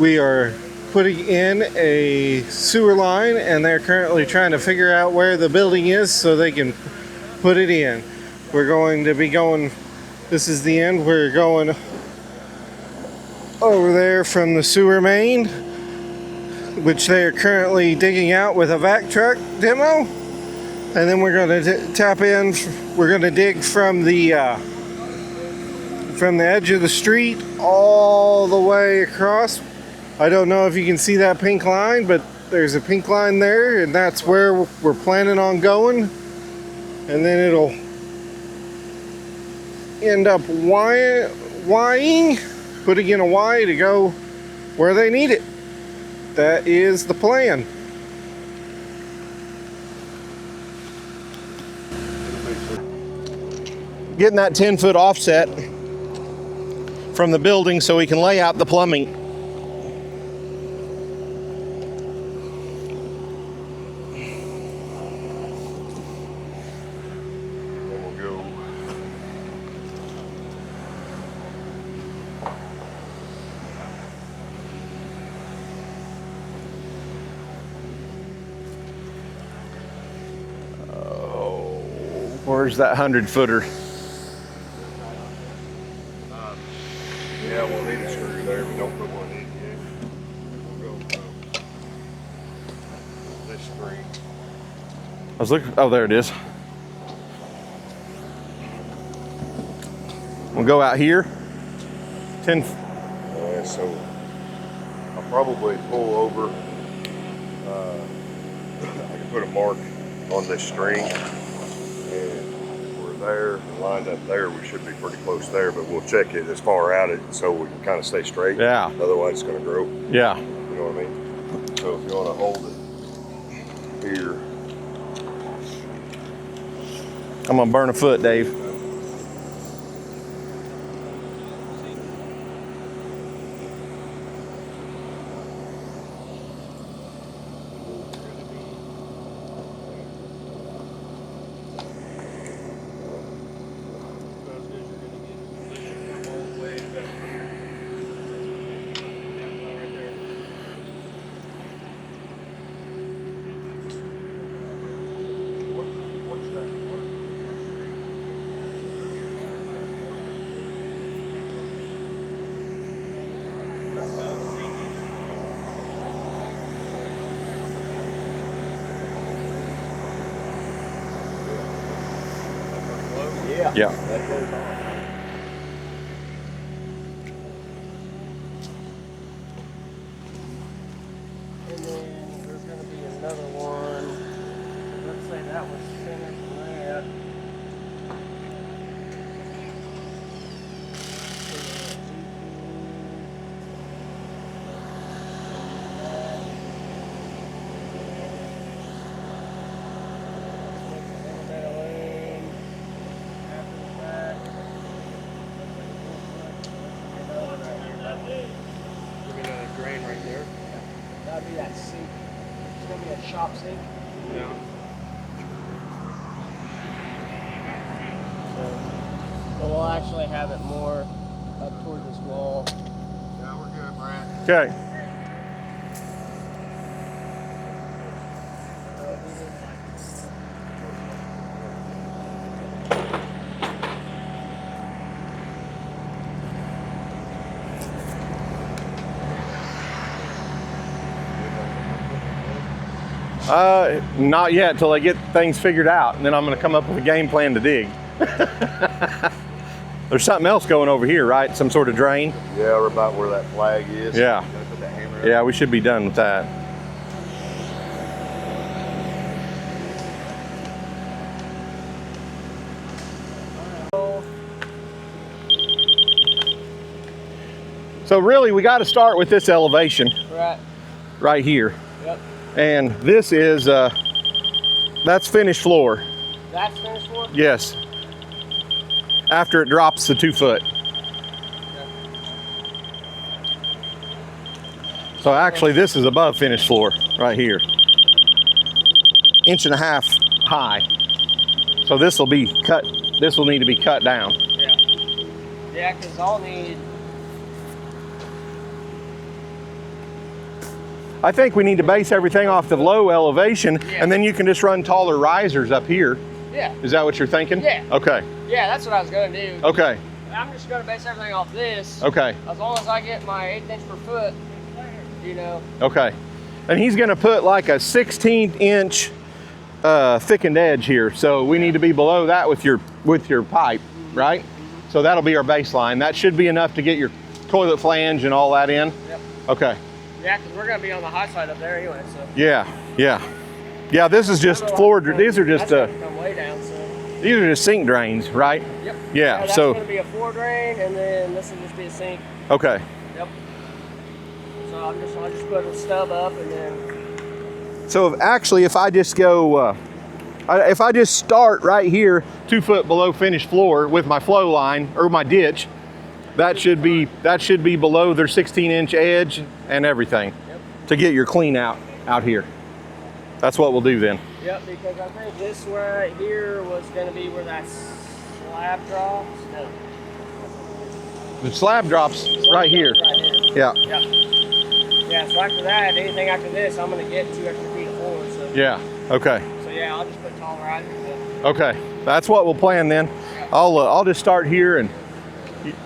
We are putting in a sewer line, and they're currently trying to figure out where the building is so they can put it in. We're going to be going, this is the end, we're going over there from the sewer main, which they are currently digging out with a vac truck demo. And then we're going to tap in, we're going to dig from the edge of the street all the way across. I don't know if you can see that pink line, but there's a pink line there, and that's where we're planning on going. And then it'll end up Ying, putting in a Y to go where they need it. That is the plan. Getting that 10-foot offset from the building so we can lay out the plumbing. Where's that 100-footer? Yeah, we'll need a screw there, but don't put one in yet. We'll go this screen. I was looking, oh, there it is. We'll go out here. 10. So I'll probably pull over. I can put a mark on this string. There, lined up there, we should be pretty close there, but we'll check it as far out it so we can kind of stay straight. Yeah. Otherwise it's going to grow. Yeah. You know what I mean? So if you want to hold it here. I'm going to burn a foot, Dave. Yeah. That goes on. And then there's going to be another one. Let's say that was centered from that. Drain right there. That'd be that sink. It's going to be a shop sink. Yeah. So we'll actually have it more up toward this wall. Yeah, we're good, Brad. Okay. Not yet, till I get things figured out, and then I'm going to come up with a game plan to dig. There's something else going over here, right? Some sort of drain? Yeah, we're about where that flag is. Yeah. Gotta put that hammer up. Yeah, we should be done with that. So really, we got to start with this elevation right here. Yep. And this is, that's finished floor. That's finished floor? Yes. After it drops the 2 foot. So actually this is above finished floor right here. 1.5 inches high. So this will be cut, this will need to be cut down. Yeah. Yeah, because I'll need I think we need to base everything off the low elevation, and then you can just run taller risers up here. Yeah. Is that what you're thinking? Yeah. Okay. Yeah, that's what I was gonna do. Okay. I'm just gonna base everything off this. Okay. As long as I get my 1/8 inch per foot, you know. Okay. And he's gonna put like a 16 inch thickened edge here. So we need to be below that with your pipe, right? So that'll be our baseline. That should be enough to get your toilet flange and all that in. Yep. Okay. Yeah, because we're gonna be on the high side up there anyway, so. Yeah, yeah. Yeah, this is just floor, these are just, come way down, so. these are just sink drains, right? Yep. Yeah, that's so. gonna be a floor drain, and then this will just be a sink. Okay. Yep. So I'll just put a stub up, and then. So if I just go, if I just start right here, 2 foot below finished floor with my flow line or my ditch, that should be below their 16 inch edge and everything. Yep. To get your clean out here. That's what we'll do then. Yep, because I think this right here was gonna be where that slab drops. No. The slab drops right here. Right here. Yeah. Yep. Yeah, so after that, anything after this, I'm gonna get 2 extra feet of floor, so. Yeah, okay. So yeah, I'll just put taller risers in. Okay, that's what we'll plan then. I'll just start here and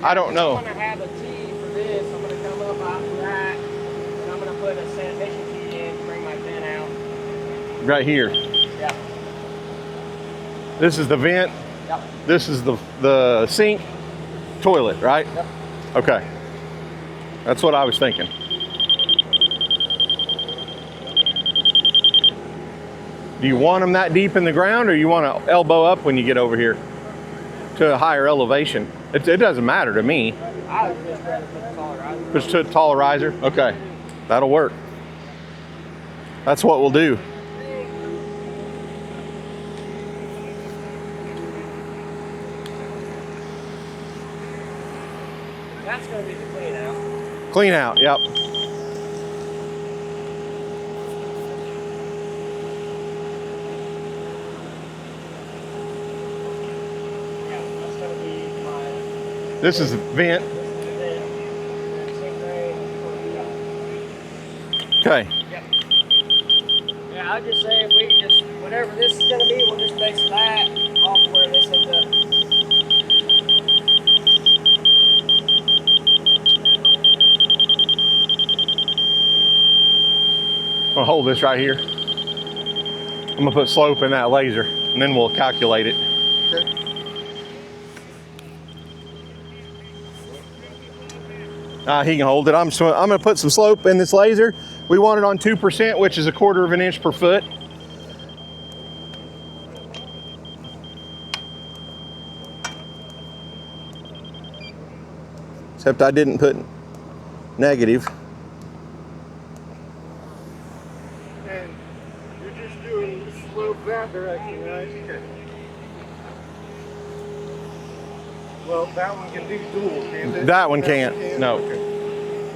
I don't know. I'm gonna have a tee for this. I'm gonna come up after that, and I'm gonna put a sanitation tee in to bring my vent out. Right here. Yeah. This is the vent. Yep. This is the sink, toilet, right? Yep. Okay. That's what I was thinking. Do you want them that deep in the ground, or you want to elbow up when you get over here to a higher elevation? It doesn't matter to me. I would just rather put a taller riser. Just to a taller riser? Okay, that'll work. That's what we'll do. That's gonna be the clean out. Clean out, yep. Yeah, that's gonna be my. This is the vent. Okay. Yep. Yeah, I'd just say if we can just, whatever this is gonna be, we'll just base that off of where this ends up. I'm gonna hold this right here. I'm gonna put slope in that laser, and then we'll calculate it. Okay. He can hold it. I'm gonna put some slope in this laser. We want it on 2%, which is 1/4 of an inch per foot. Except I didn't put negative. And you're just doing the slope that direction, right? Okay. Well, that one can do dual, can't it? That one can't, no. Okay.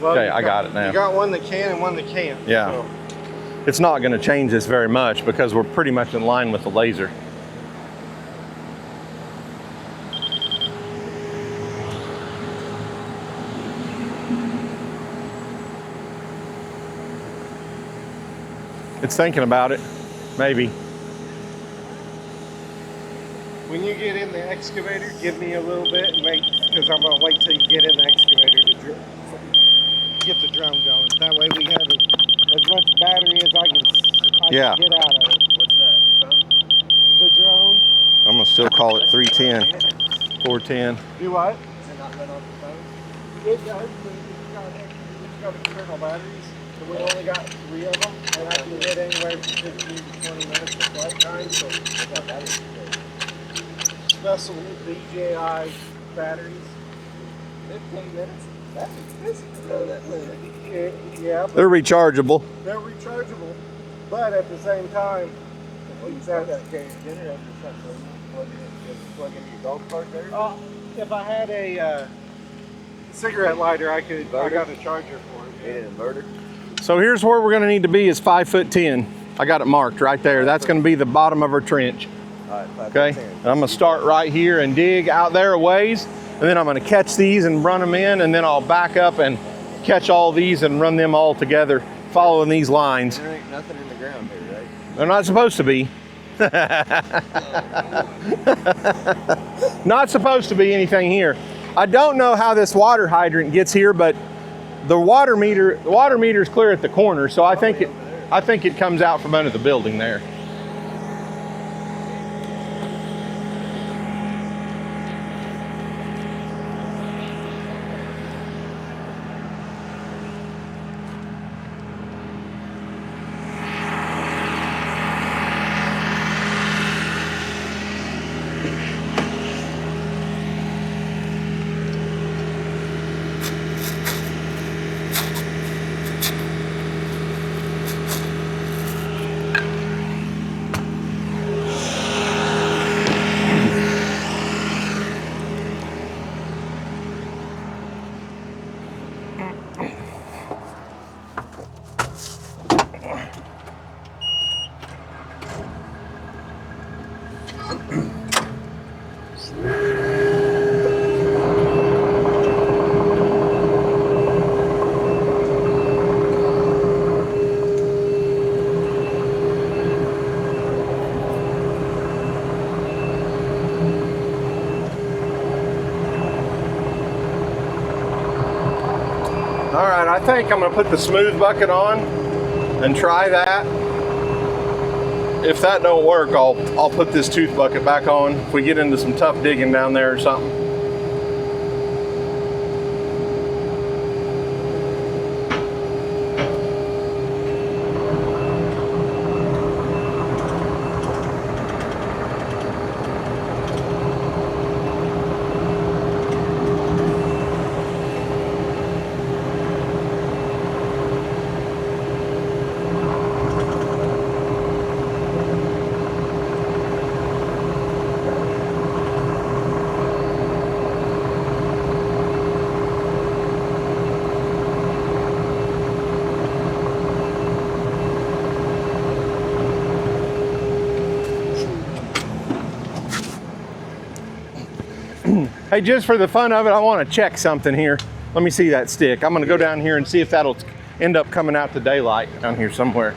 Well, Okay, you I got it now. You got one that can and one that can't. Yeah. So. It's not gonna change this very much because we're pretty much in line with the laser. It's thinking about it, maybe. When you get in the excavator, give me a little bit and wait, because I'm gonna wait till you get in the excavator to get the drone going. That way we have as much battery as I can get out of it. What's that? The drone. I'm gonna still call it 310, 410. Do what? Does it not run off the phone? It does, but it's got external batteries. So we only got 3 of them, and I can get anywhere from 15 to 20 minutes of flight time. So special DJI batteries. 15 minutes? That's expensive to go that way. Yeah, but They're rechargeable. they're rechargeable, but at the same time, Well, you still got to carry your generator or something, so you plug into your golf cart there? if I had a cigarette lighter, I got a charger for it. Yeah, inverter. So here's where we're gonna need to be is 5'10". I got it marked right there. That's gonna be the bottom of our trench. All right, 5 Okay, and I'm gonna start right here and dig out there a ways, and then I'm gonna catch these and run them in, and then I'll back up and catch all these and run them all together following these lines. There ain't nothing in the ground here, right? They're not supposed to be. Not supposed to be anything here. I don't know how this water hydrant gets here, but the water meter is clear at the corner, so I think it comes out from under the building there. All right, I think I'm gonna put the smooth bucket on and try that. If that don't work, I'll put this tooth bucket back on if we get into some tough digging down there or something. Hey, just for the fun of it, I want to check something here. Let me see that stick. I'm going to go down here and see if that'll end up coming out to daylight down here somewhere.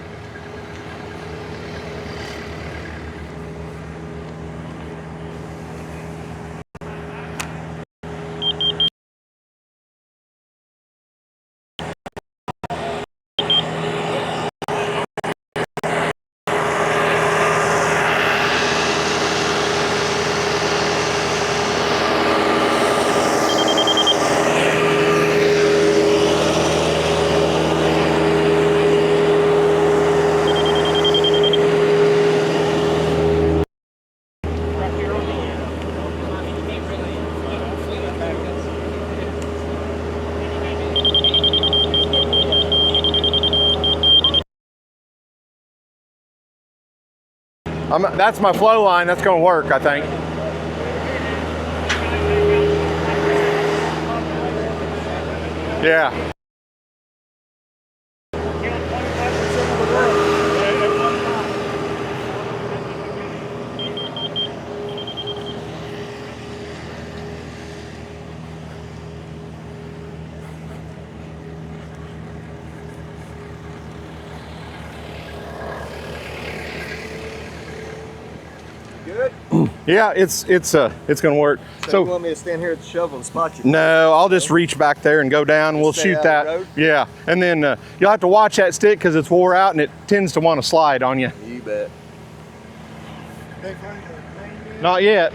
That's my flow line. That's going to work, I think. Yeah. Good? Yeah, it's going to work. So you want me to stand here at the shovel and spot you? No, I'll just reach back there and go down. We'll Stay shoot out that. of the road? Yeah, and then you'll have to watch that stick because it's wore out and it tends to want to slide on you. You bet. Not yet.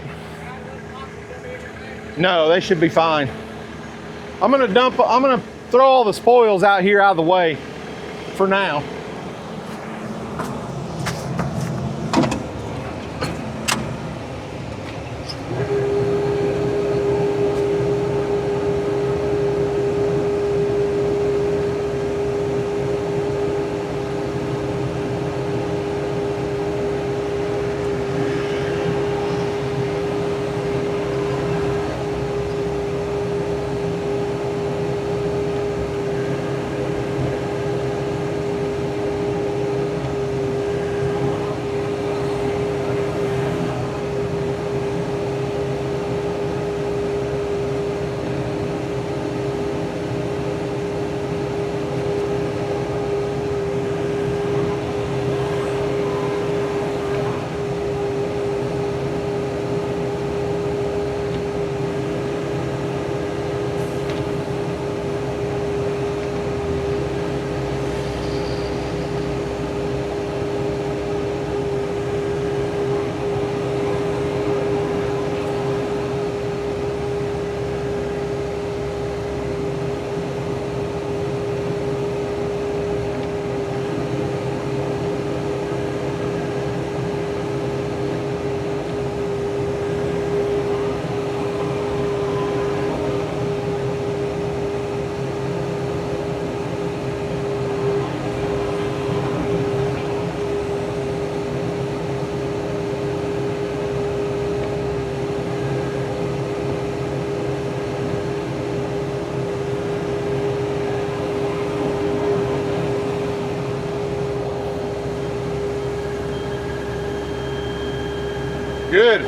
No, they should be fine. I'm gonna throw all the spoils out here out of the way for now. Good.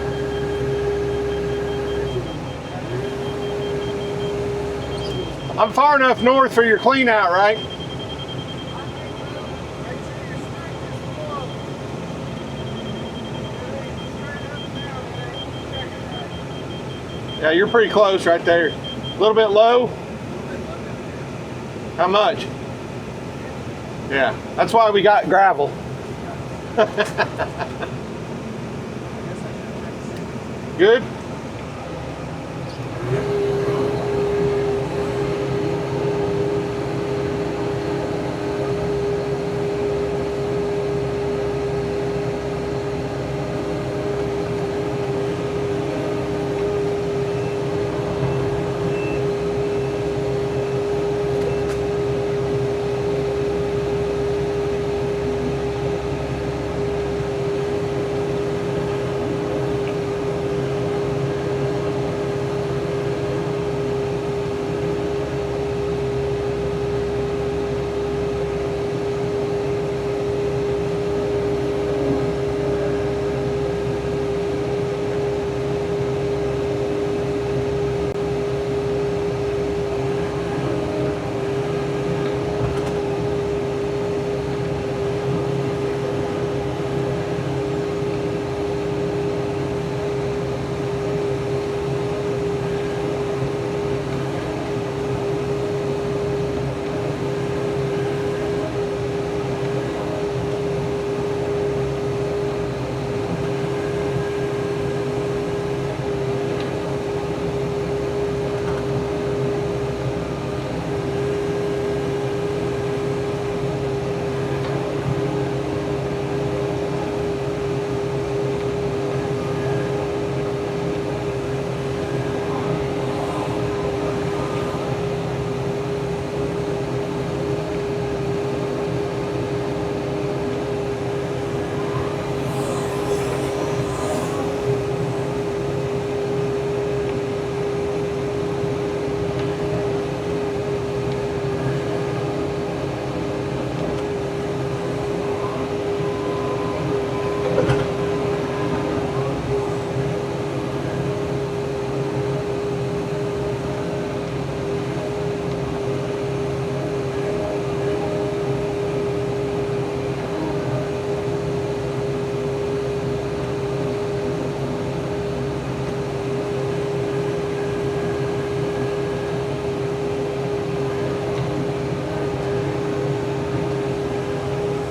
I'm far enough north for your clean out, right? Yeah, you're pretty close right there. A little bit low. How much? Yeah, that's why we got gravel. Good?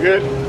Good.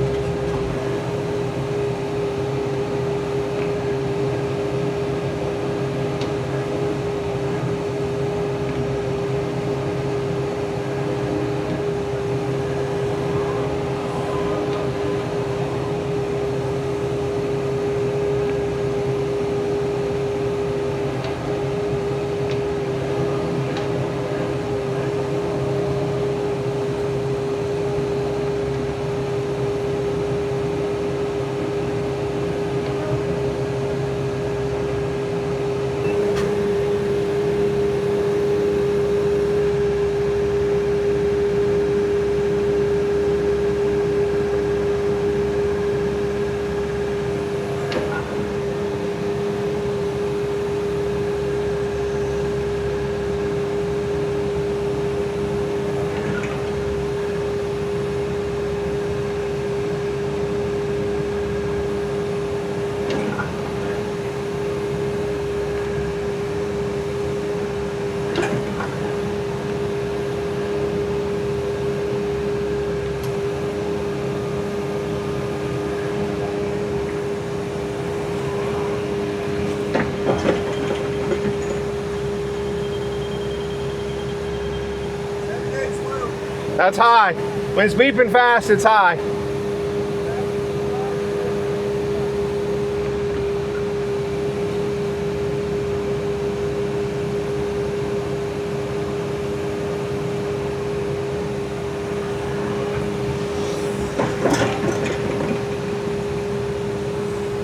That's high. When it's beeping fast, it's high.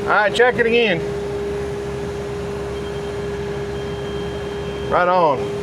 All right, check it again. Right on.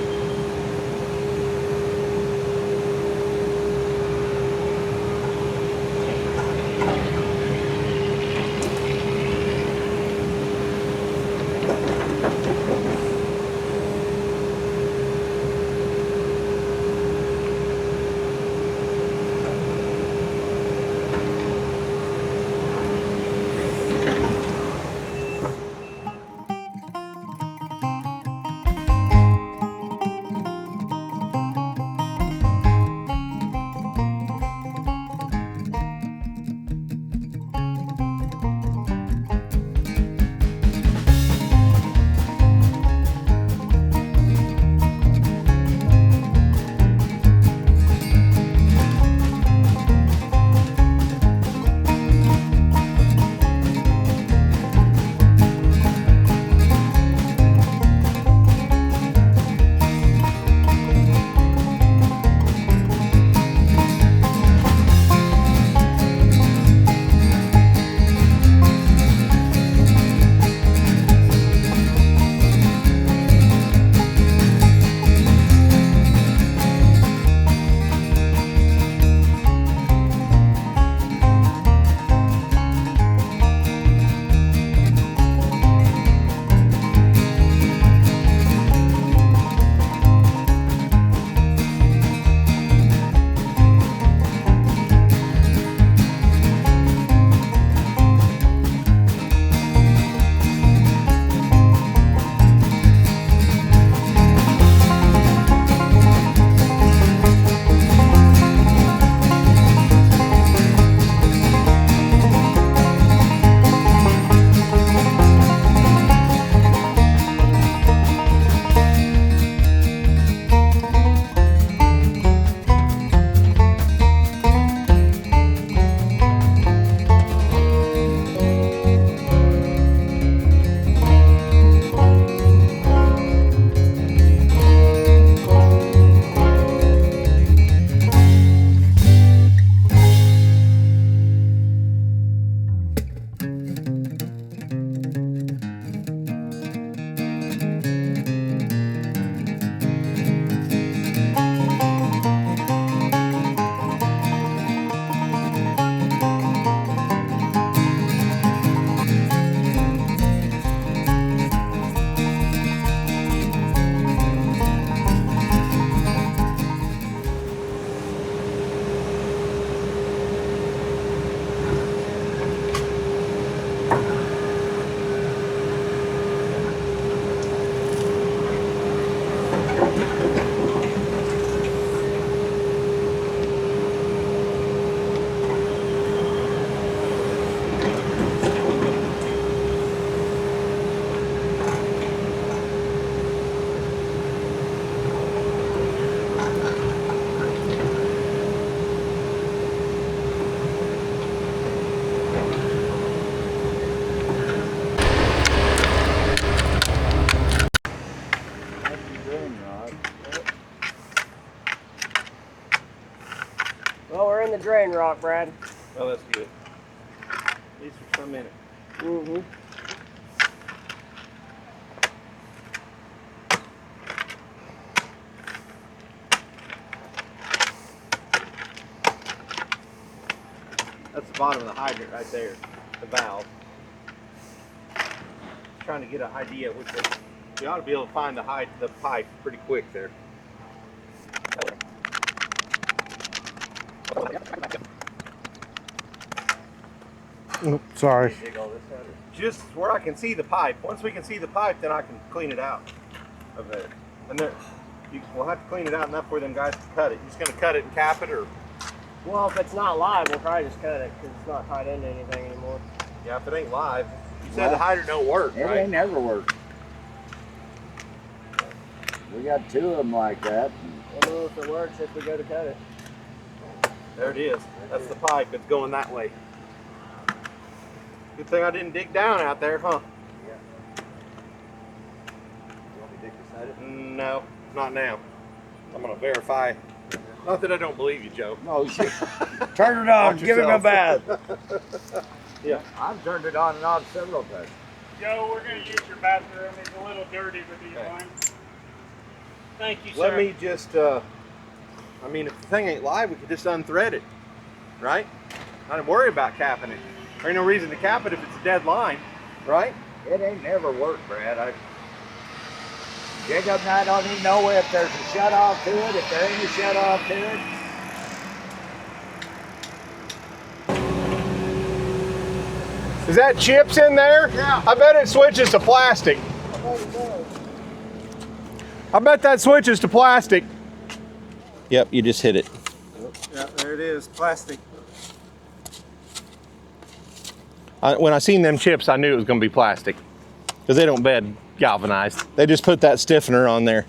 sheetrock, Brad. Well, that's good. At least for some minute. Mm-hmm. That's the bottom of the hydrant right there, the valve. Trying to get an idea which way. We ought to be able to find the pipe pretty quick there. Oh, sorry. Dig all this out. Just where I can see the pipe. Once we can see the pipe, then I can clean it out of there. And there, we'll have to clean it out enough where them guys can cut it. You just gonna cut it and cap it, or? Well, if it's not live, we'll probably just cut it because it's not tied into anything anymore. Yeah, if it ain't live. You said the hydrant don't work, It right? ain't never worked. We got 2 of them like that. We'll know if it works if we go to cut it. There it is. That's the pipe. It's going that way. Good thing I didn't dig down out there, huh? You want me to dig beside it? No, not now. I'm gonna verify. Not that I don't believe you, Joe. No shit. Turn it on. Watch Give him a yourself. bath. Yeah. I've turned it on and off several times. Joe, we're going to use your bathroom. It's a little dirty with these Okay. lines. Thank you, Let sir. me just, I mean, if the thing ain't live, we could just unthread it, right? Not even worry about capping it. There ain't no reason to cap it if it's a dead line, right? It ain't never worked, Brad. Jacob and I don't even know if there's a shut off to it, if there ain't a shut off to it. Is that chips in there? Yeah. I bet it switches to plastic. I bet that switches to plastic. Yep, you just hit it. Yeah, there it is, plastic. When I seen them chips, I knew it was going to be plastic because they don't bed galvanized. They just put that stiffener on there.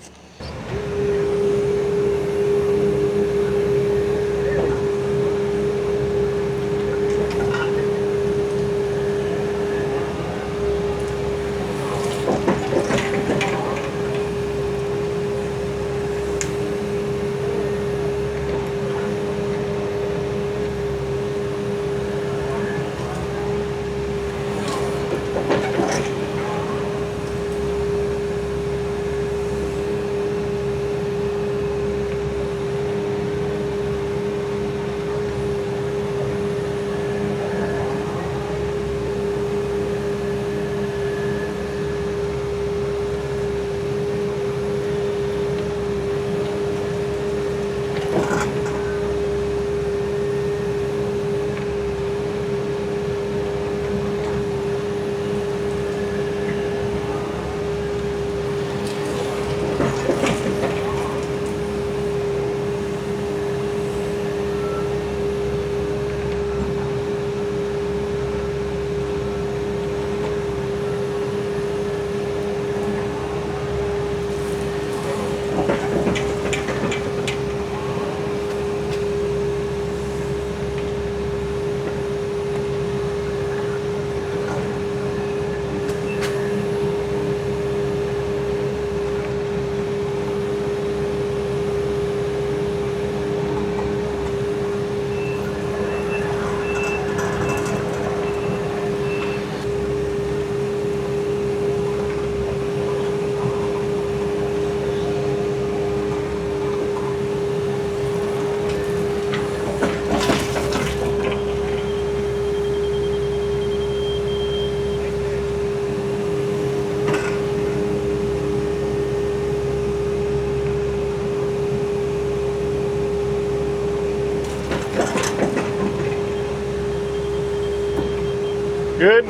Good?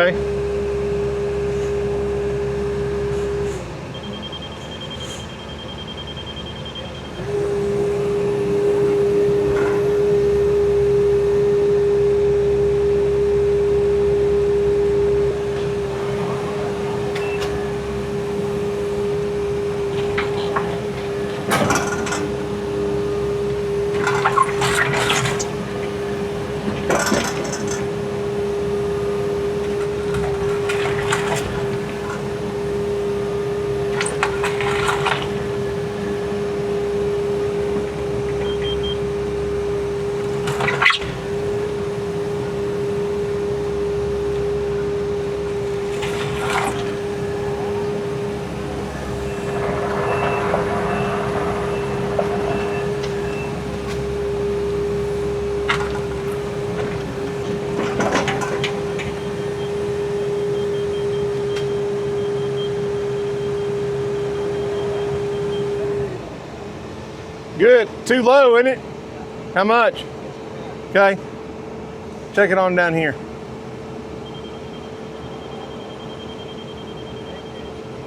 Okay. Good. Too low, isn't it? How much? Okay. Check it on down here.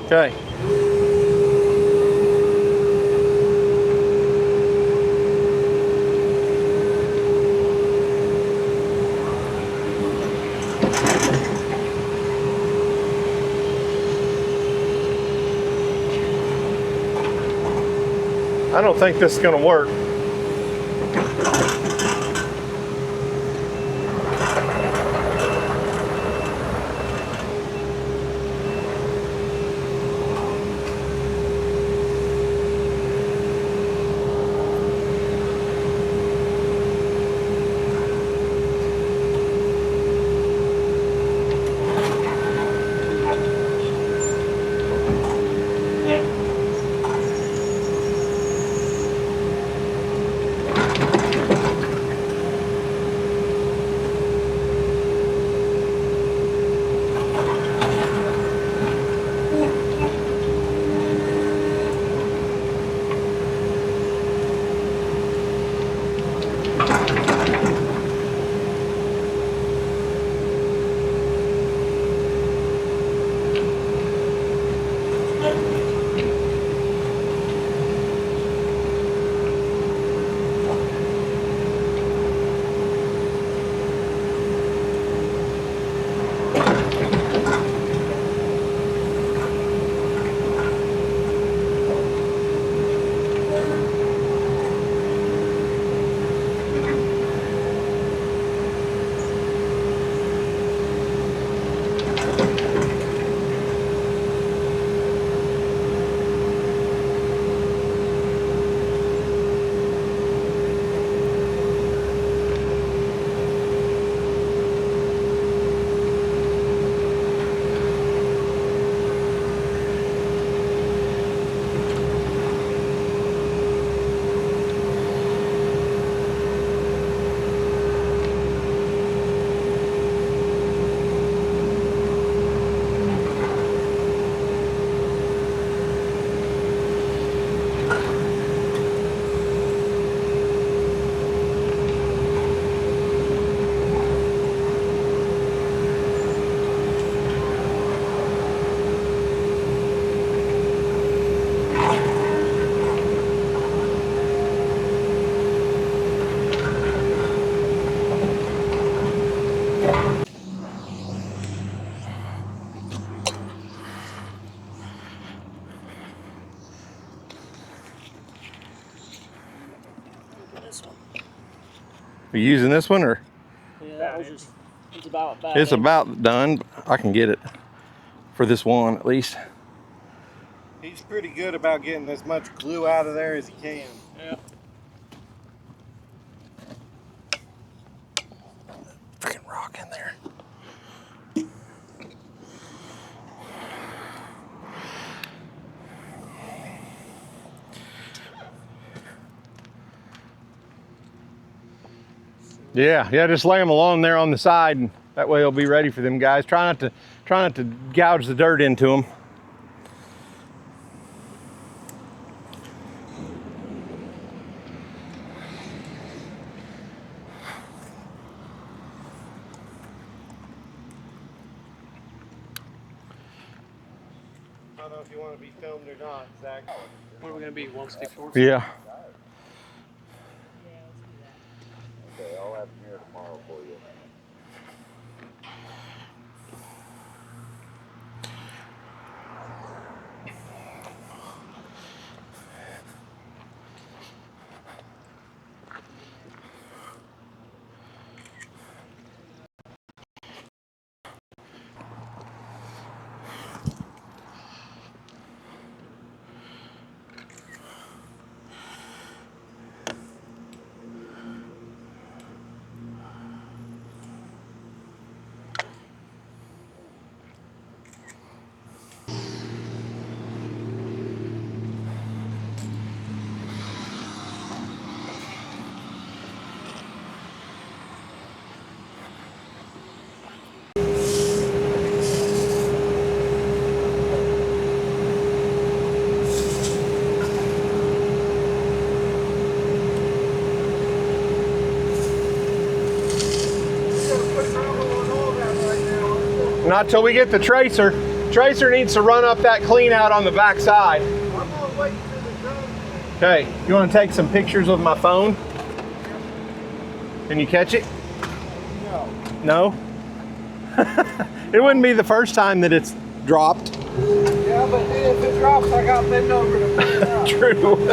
Okay. I don't think this is going to work. Are you using this one or? Yeah, that was just, it's about bad. It's about done. I can get it for this one at least. He's pretty good about getting as much glue out of there as he can. Yeah. Freaking rock in there. Yeah, just lay them along there on the side, and that way they'll be ready for them guys. Try not to gouge the dirt into them. don't know if you want to be filmed or not, Zach. What are we gonna be? 164? Yeah. Okay, I'll have them here tomorrow for you. Not till we get the tracer. Tracer needs to run up that clean out on the back side. I'm gonna wait till the drone. Okay, you want to take some pictures with my phone? Can you catch it? No. No? It wouldn't be the first time that it's dropped. Yeah, but if it drops, I got bend over to pick it up. True.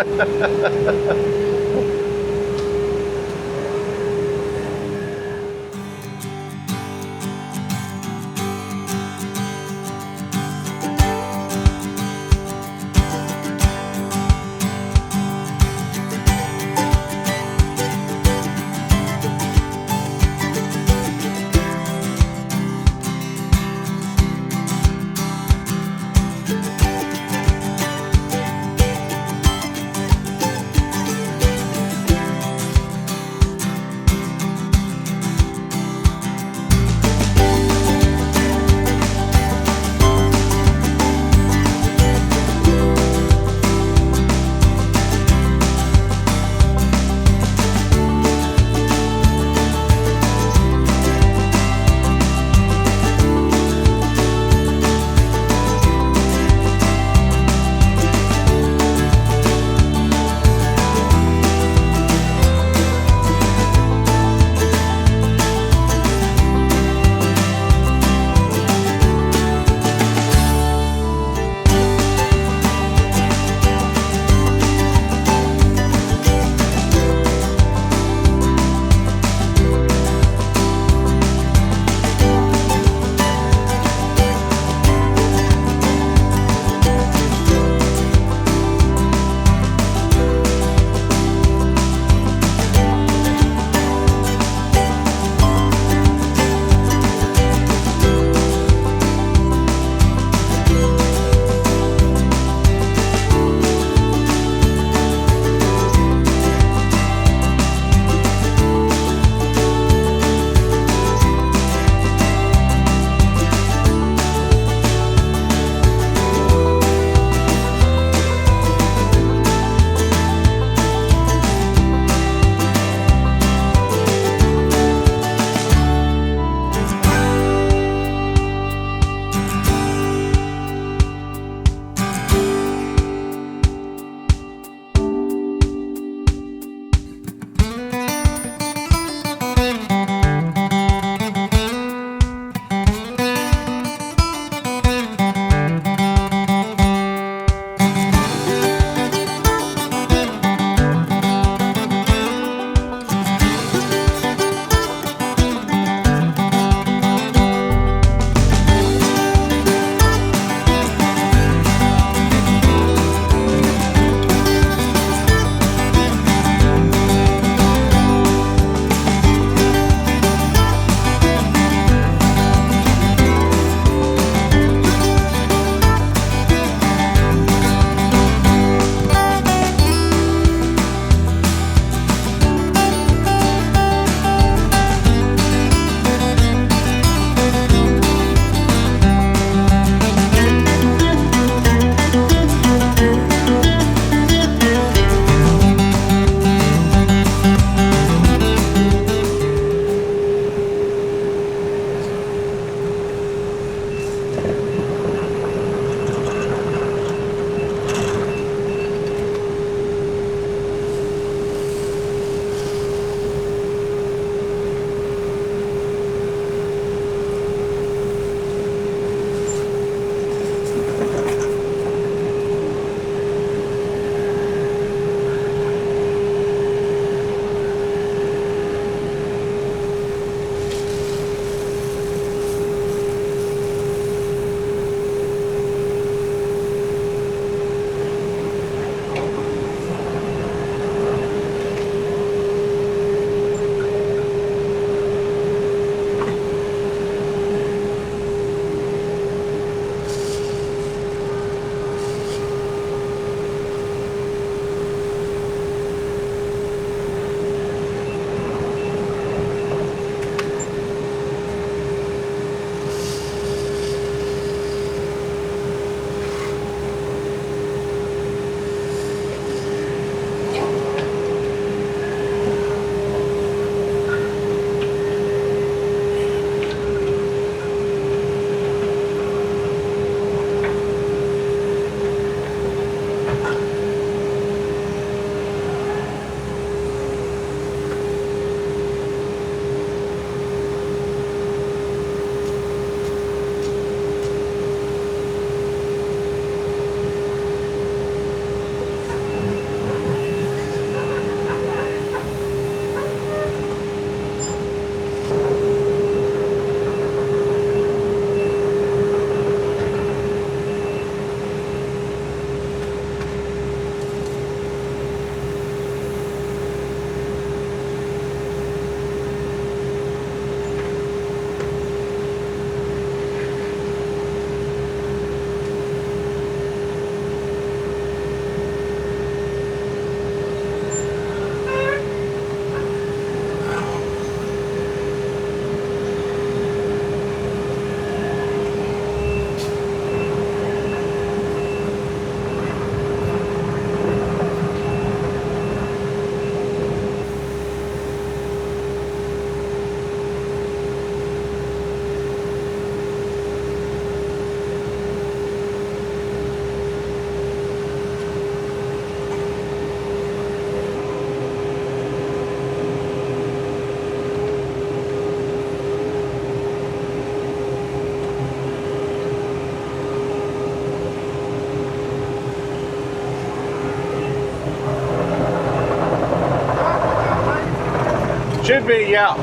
Should be, yeah.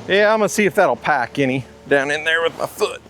Yeah, I'm gonna see if that'll pack any down in there with my foot.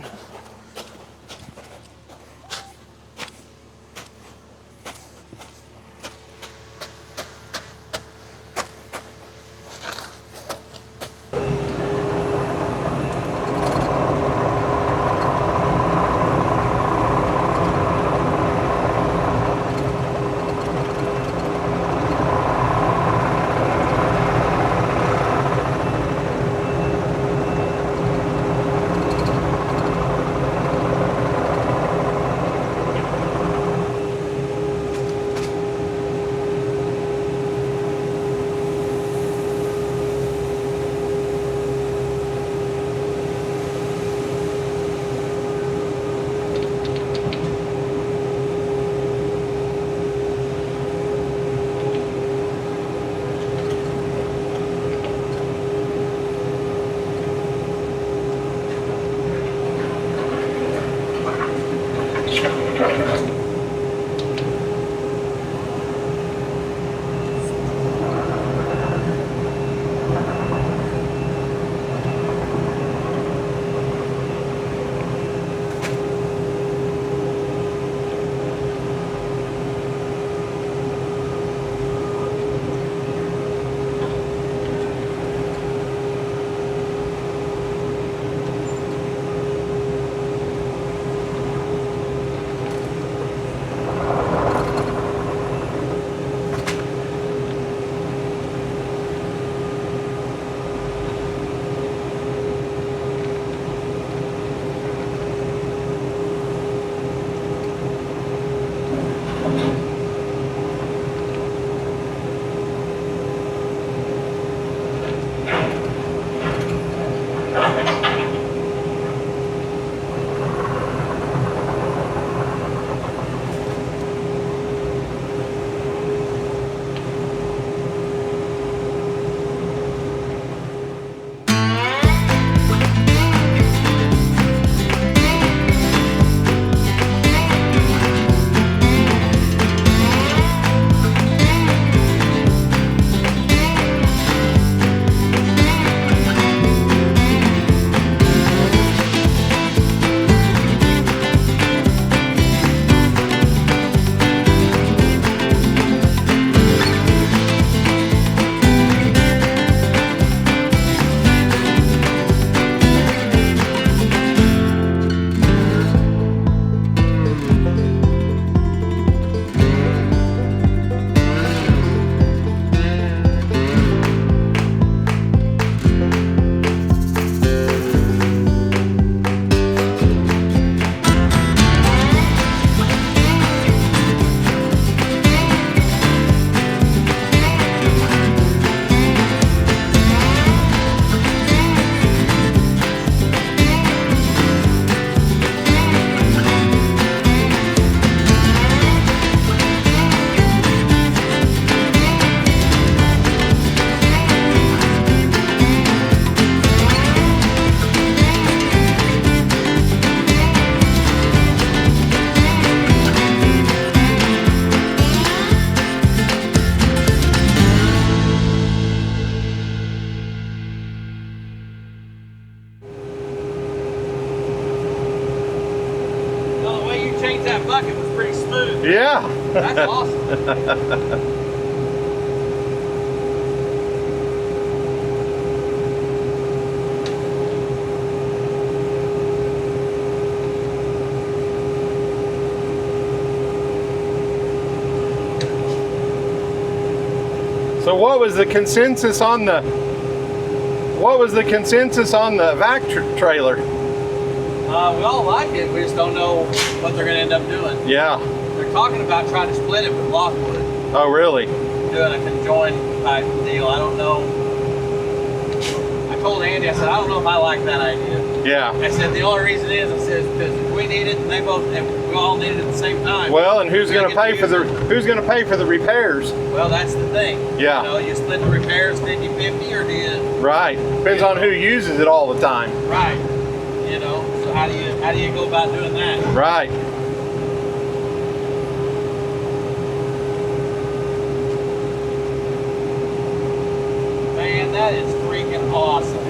That bucket was pretty smooth. Yeah. That's awesome. So what was the consensus on the vac trailer? We all like it. We just don't know what they're going to end up doing. Yeah. They're talking about trying to split it with Lockwood, Oh, really? doing a conjoined type deal. I don't know. I told Andy, I said, I don't know if I like that idea. Yeah. I said, the only reason is, I said, because if we need it and we all need it at the same time. Well, and who's going to We're pay for gonna the pay for the repairs? Well, that's the thing. Yeah. You know, you split the repairs 50-50 or do you? Right. Depends on who uses it all the time. Right. You know, so how do you go about doing that? Right. Man, that is freaking awesome.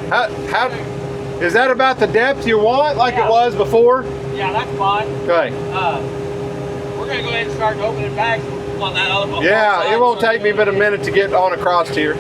How is that about the depth you want, like Yeah. it was before? Yeah, that's fine. Okay. We're gonna go ahead and start opening bags on that other one. Yeah, it won't take me but a minute to get on across here.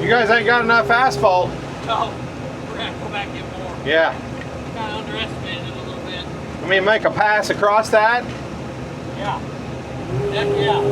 You guys ain't got enough asphalt. No, we're gonna go back and get more. Yeah. Kind of underestimated it a little bit. I mean, make a pass across that. Yeah. Heck yeah.